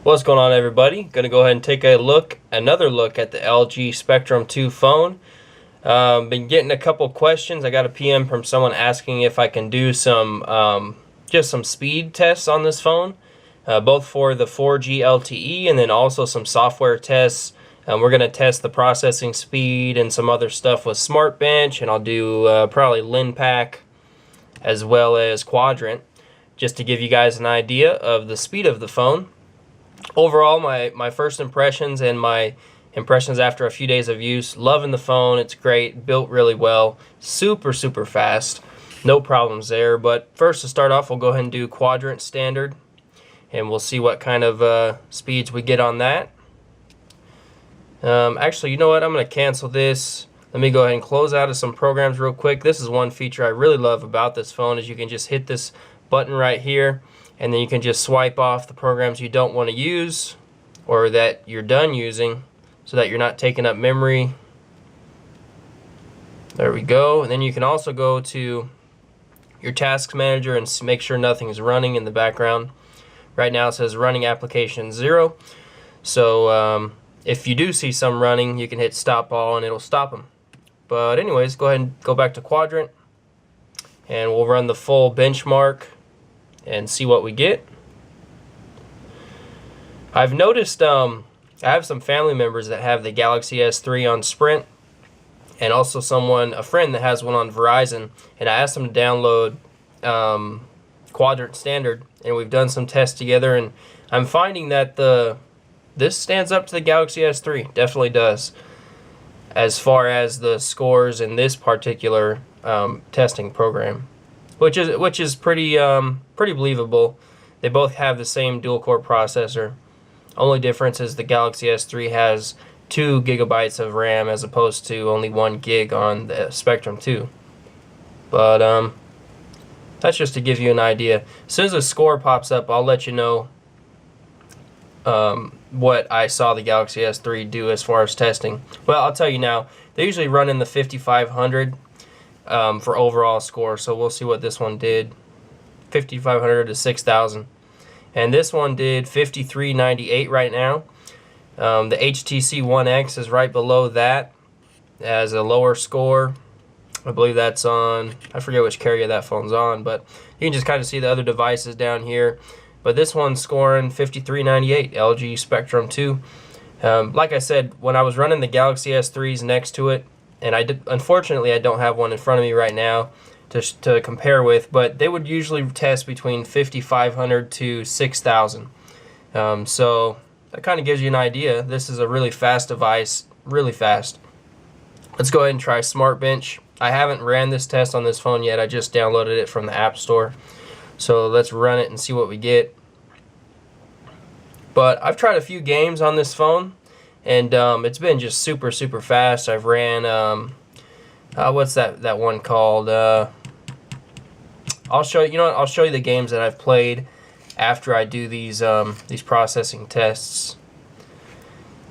What's going on, everybody? Gonna go ahead and take another look at the LG Spectrum 2 phone. Been getting a couple questions. I got a PM from someone asking if I can do some just some speed tests on this phone, both for the 4G LTE and then also some software tests. We're gonna test the processing speed and some other stuff with SmartBench, and I'll do probably Linpack as well as Quadrant, just to give you guys an idea of the speed of the phone. Overall, my first impressions and my impressions after a few days of use, loving the phone. It's great, built really well, super fast, no problems there. But first, to start off, we'll go ahead and do Quadrant standard, and we'll see what kind of speeds we get on that. Actually, you know what, I'm going to cancel this. Let me go ahead and close out of some programs real quick. This is one feature I really love about this phone, is you can just hit this button right here, and then you can just swipe off the programs you don't want to use or that you're done using, so that you're not taking up memory. There we go. And then you can also go to your tasks manager and make sure nothing is running in the background. Right now it says running application 0. So if you do see some running, you can hit stop all and it'll stop them. But anyways, go ahead and go back to Quadrant, and we'll run the full benchmark and see what we get. I've noticed I have some family members that have the Galaxy S3 on Sprint, and also a friend that has one on Verizon, and I asked them to download Quadrant standard, and we've done some tests together, and I'm finding that this stands up to the Galaxy S3, definitely does, as far as the scores in this particular testing program, which is pretty believable. They both have the same dual-core processor. Only difference is the Galaxy S3 has 2 gigabytes of RAM as opposed to only 1 gig on the Spectrum 2. But that's just to give you an idea. As soon as a score pops up, I'll let you know what I saw the Galaxy S3 do as far as testing. Well, I'll tell you now. They usually run in the 5500 for overall score, so we'll see what this one did. 5500 to 6000. And this one did 5398 right now. The HTC One X is right below that as a lower score. I believe that's on, I forget which carrier that phone's on, but you can just kind of see the other devices down here. But this one's scoring 5398, LG Spectrum 2. Like I said, when I was running the Galaxy S3s next to it, and unfortunately I don't have one in front of me right now to compare with, but they would usually test between 5500 to 6000. So that kind of gives you an idea. This is a really fast device, really fast. Let's go ahead and try SmartBench. I haven't ran this test on this phone yet. I just downloaded it from the App Store. So let's run it and see what we get. But I've tried a few games on this phone, and it's been just super fast. I've ran what's that one called? I'll show you. You know what? I'll show you the games that I've played after I do these processing tests.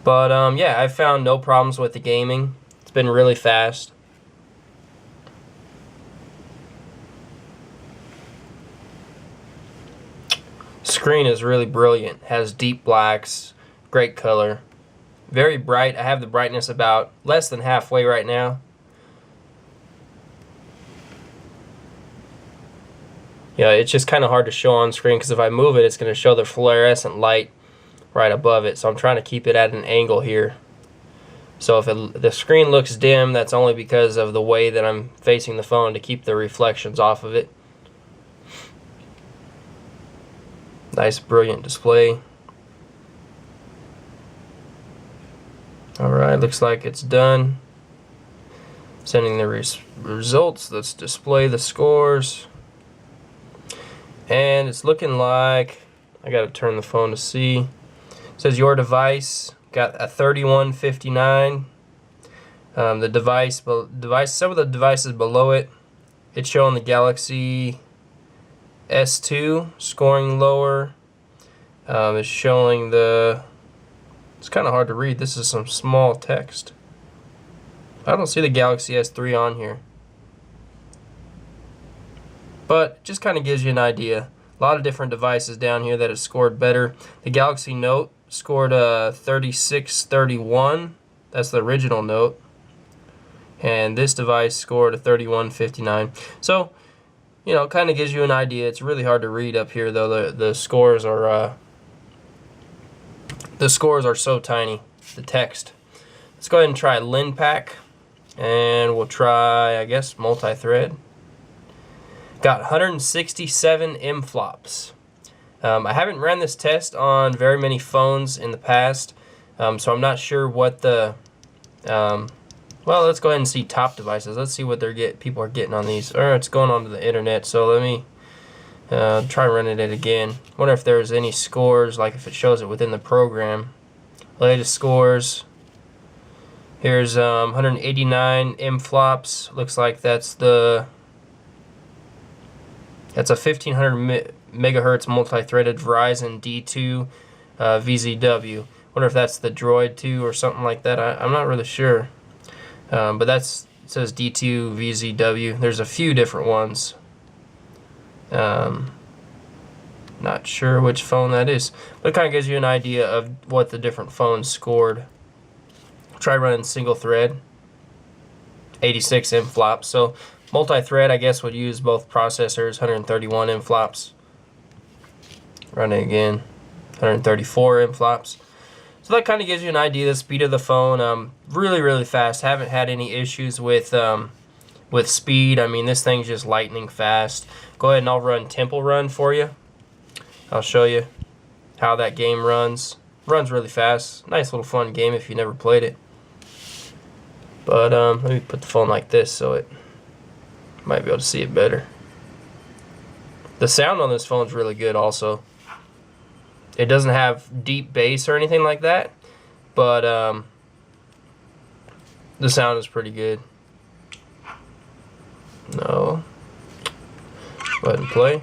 But yeah, I've found no problems with the gaming. It's been really fast. Screen is really brilliant. Has deep blacks, great color, very bright. I have the brightness about less than halfway right now. Yeah, it's just kind of hard to show on screen because if I move it, it's going to show the fluorescent light right above it. So I'm trying to keep it at an angle here. So if the screen looks dim, that's only because of the way that I'm facing the phone to keep the reflections off of it. Nice, brilliant display. Alright, looks like it's done. Sending the results. Let's display the scores. And it's looking like, I gotta turn the phone to see. It says your device got a 3159. The device, some of the devices below it, it's showing the Galaxy S2 scoring lower. It's showing it's kind of hard to read. This is some small text. I don't see the Galaxy S3 on here. But just kind of gives you an idea. A lot of different devices down here that have scored better. The Galaxy Note scored a 3631. That's the original Note. And this device scored a 3159. So, you know, it kind of gives you an idea. It's really hard to read up here, though. The scores are so tiny. The text. Let's go ahead and try LinPack, and we'll try, I guess, multi-thread. Got 167 M-flops. I haven't ran this test on very many phones in the past, so I'm not sure what the. Well, let's go ahead and see top devices. Let's see what people are getting on these. Or it's going onto the internet, so let me try running it again. Wonder if there's any scores, like if it shows it within the program. Latest scores. Here's 189 M-flops. Looks like that's a 1500 megahertz multi-threaded Verizon D2 VZW. Wonder if that's the Droid 2 or something like that. I'm not really sure. But it says D2 VZW. There's a few different ones. Not sure which phone that is, but it kind of gives you an idea of what the different phones scored. Try running single thread, 86 M-flops. So multi-thread, I guess, would use both processors, 131 M-flops. Run it again, 134 M-flops. So that kind of gives you an idea of the speed of the phone. Really, really fast. Haven't had any issues with speed. I mean, this thing's just lightning fast. Go ahead and I'll run Temple Run for you. I'll show you how that game runs. Runs really fast. Nice little fun game if you never played it. But let me put the phone like this so it might be able to see it better. The sound on this phone is really good also. It doesn't have deep bass or anything like that, but the sound is pretty good. No. Go ahead and play.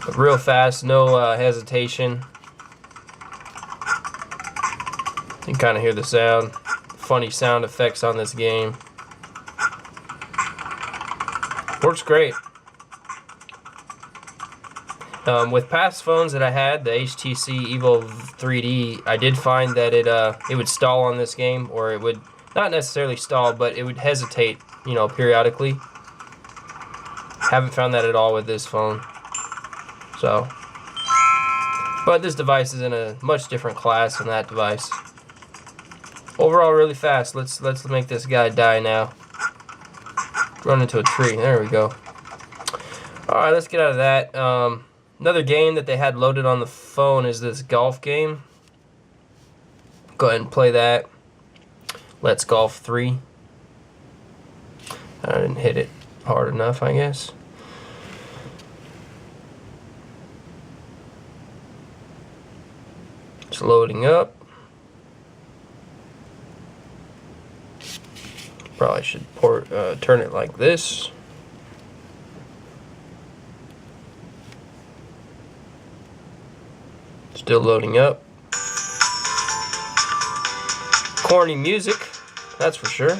But real fast, no hesitation. You can kind of hear the sound. Funny sound effects on this game. Works great. With past phones that I had, the HTC Evo 3D, I did find that it would stall on this game, or it would not necessarily stall, but it would hesitate, you know, periodically. Haven't found that at all with this phone. So, but this device is in a much different class than that device. Overall, really fast. Let's make this guy die now. Run into a tree. There we go. All right, let's get out of that. Another game that they had loaded on the phone is this golf game. Go ahead and play that. Let's Golf 3. I didn't hit it hard enough, I guess. It's loading up. Probably should turn it like this. Still loading up. Corny music, that's for sure.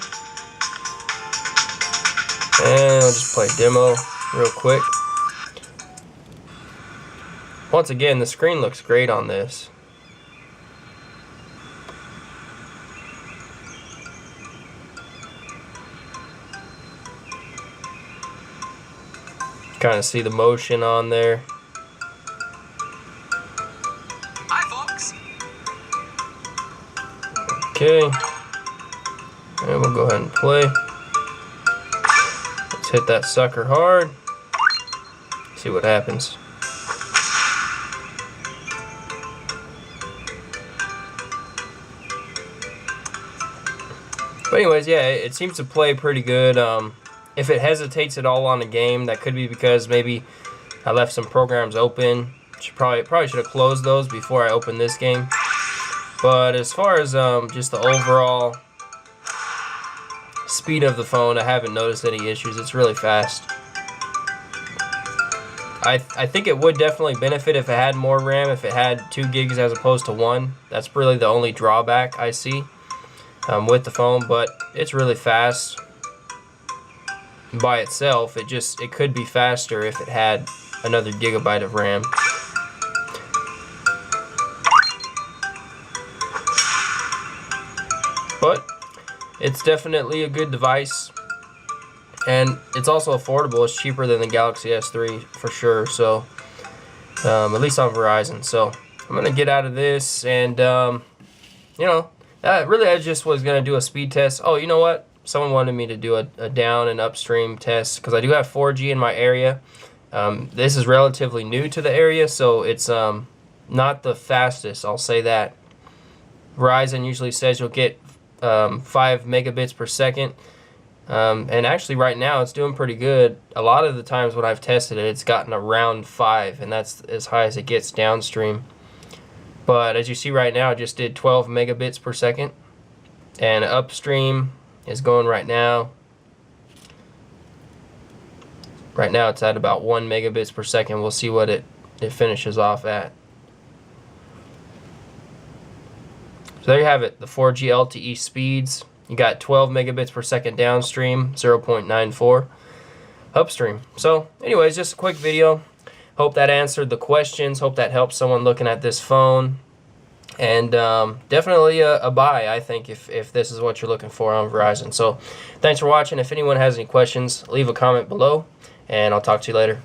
And I'll just play demo real quick. Once again, the screen looks great on this. Kind of see the motion on there. Okay, and we'll go ahead and play. Let's hit that sucker hard. See what happens. But anyways, yeah, it seems to play pretty good. If it hesitates at all on the game, that could be because maybe I left some programs open. Probably should have closed those before I opened this game. But as far as just the overall speed of the phone, I haven't noticed any issues. It's really fast. I think it would definitely benefit if it had more RAM, if it had 2 gigs as opposed to 1. That's really the only drawback I see with the phone, but it's really fast. by itself. It could be faster if it had another gigabyte of RAM. But it's definitely a good device, and it's also affordable. It's cheaper than the Galaxy S3 for sure, so at least on Verizon. So I'm gonna get out of this, and you know, really I just was gonna do a speed test. Oh, you know what? Someone wanted me to do a down and upstream test because I do have 4G in my area. This is relatively new to the area, so it's not the fastest, I'll say that. Verizon usually says you'll get 5 megabits per second, and actually right now it's doing pretty good. A lot of the times when I've tested it, it's gotten around 5, and that's as high as it gets downstream. But as you see right now, it just did 12 megabits per second, and upstream is going right now. Right now it's at about 1 megabits per second. We'll see what it finishes off at. So there you have it, the 4G LTE speeds. You got 12 megabits per second downstream, 0.94 upstream. So anyways, just a quick video. Hope that answered the questions. Hope that helps someone looking at this phone. And definitely a buy, I think, if this is what you're looking for on Verizon. So thanks for watching. If anyone has any questions, leave a comment below, and I'll talk to you later.